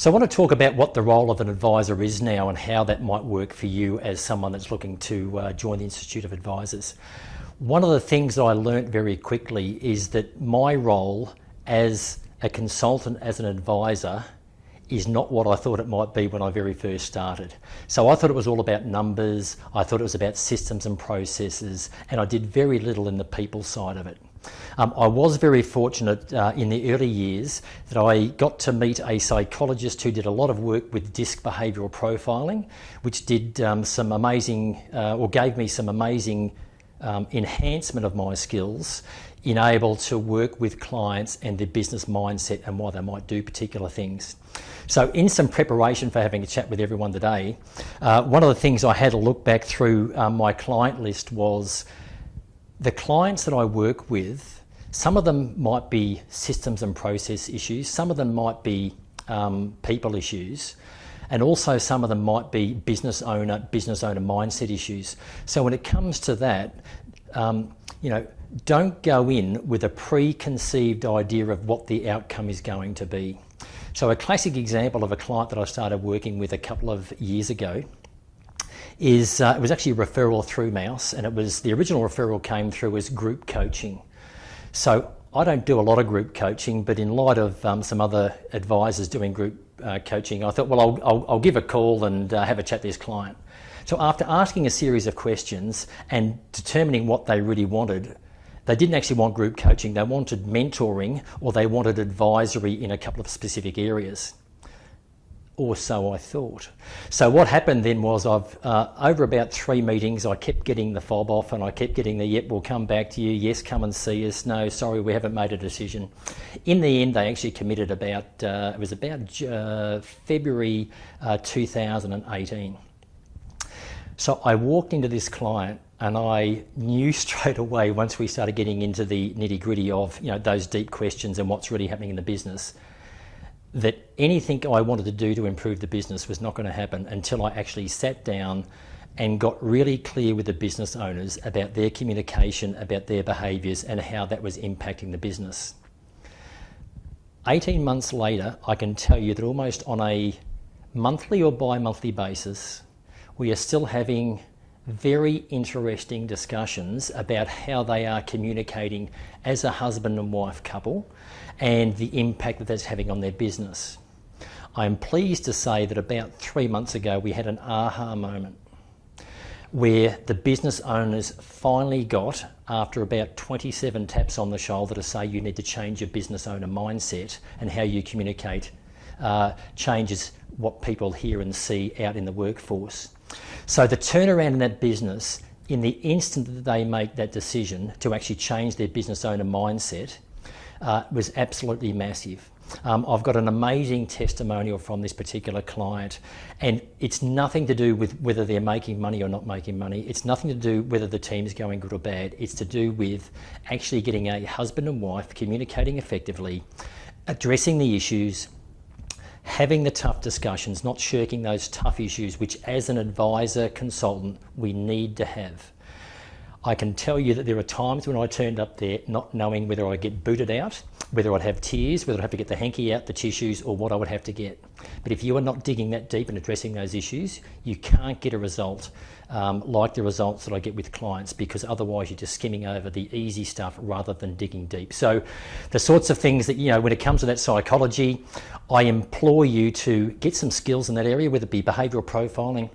So I want to talk about what the role of an advisor is now and how that might work for you as someone that's looking to join the Institute of Advisors. One of the things that I learnt very quickly is that my role as a consultant, as an advisor, is not what I thought it might be when I very first started. So I thought it was all about numbers, I thought it was about systems and processes, and I did very little in the people side of it. I was very fortunate in the early years that I got to meet a psychologist who did a lot of work with disc behavioural profiling, which did some amazing, or gave me some amazing enhancement of my skills in able to work with clients and their business mindset and why they might do particular things. So in some preparation for having a chat with everyone today, one of the things I had to look back through my client list was the clients that I work with. Some of them might be systems and process issues, some of them might be people issues, and also some of them might be business owner mindset issues. So when it comes to that, don't go in with a preconceived idea of what the outcome is going to be. So a classic example of a client that I started working with a couple of years ago is, it was actually a referral through Mouse, and it was, the original referral came through as group coaching. So I don't do a lot of group coaching, but in light of some other advisors doing group coaching, I thought, well, I'll give a call and have a chat to this client. So after asking a series of questions and determining what they really wanted, they didn't actually want group coaching, they wanted mentoring, or they wanted advisory in a couple of specific areas. Or so I thought. So what happened then was over about 3 meetings, I kept getting the fob off and I kept getting the, yep, we'll come back to you, yes, come and see us, no, sorry, we haven't made a decision. In the end, they actually committed about, it was about February 2018. So I walked into this client and I knew straight away, once we started getting into the nitty-gritty of those deep questions and what's really happening in the business, that anything I wanted to do to improve the business was not going to happen until I actually sat down and got really clear with the business owners about their communication, about their behaviours and how that was impacting the business. 18 months later, I can tell you that almost on a monthly or bi-monthly basis, we are still having very interesting discussions about how they are communicating as a husband and wife couple and the impact that that's having on their business. I'm pleased to say that about 3 months ago we had an aha moment where the business owners finally got, after about 27 taps on the shoulder to say you need to change your business owner mindset and how you communicate changes what people hear and see out in the workforce. So the turnaround in that business, in the instant that they make that decision to actually change their business owner mindset, was absolutely massive. I've got an amazing testimonial from this particular client, and it's nothing to do with whether they're making money or not making money. It's nothing to do whether the team's going good or bad. It's to do with actually getting a husband and wife communicating effectively, addressing the issues, having the tough discussions, not shirking those tough issues, which as an advisor, consultant, we need to have. I can tell you that there are times when I turned up there not knowing whether I'd get booted out, whether I'd have tears, whether I'd have to get the hanky out, the tissues, or what I would have to get. But if you are not digging that deep and addressing those issues, you can't get a result like the results that I get with clients, because otherwise you're just skimming over the easy stuff rather than digging deep. So the sorts of things that, when it comes to that psychology, I implore you to get some skills in that area, whether it be behavioural profiling.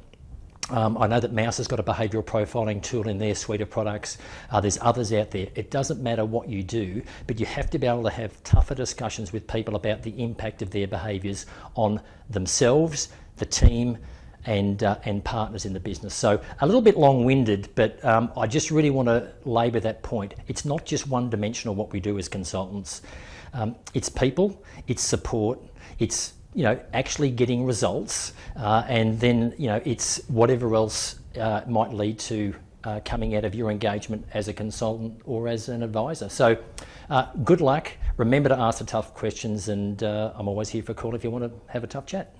I know that Mouse has got a behavioural profiling tool in their suite of products. There's others out there. It doesn't matter what you do, but you have to be able to have tougher discussions with people about the impact of their behaviours on themselves, the team, and partners in the business. So a little bit long-winded, but I just really want to labour that point. It's not just one-dimensional what we do as consultants. It's people, it's support, it's actually getting results, and then it's whatever else might lead to coming out of your engagement as a consultant or as an advisor. So good luck. Remember to ask the tough questions, and I'm always here for a call if you want to have a tough chat.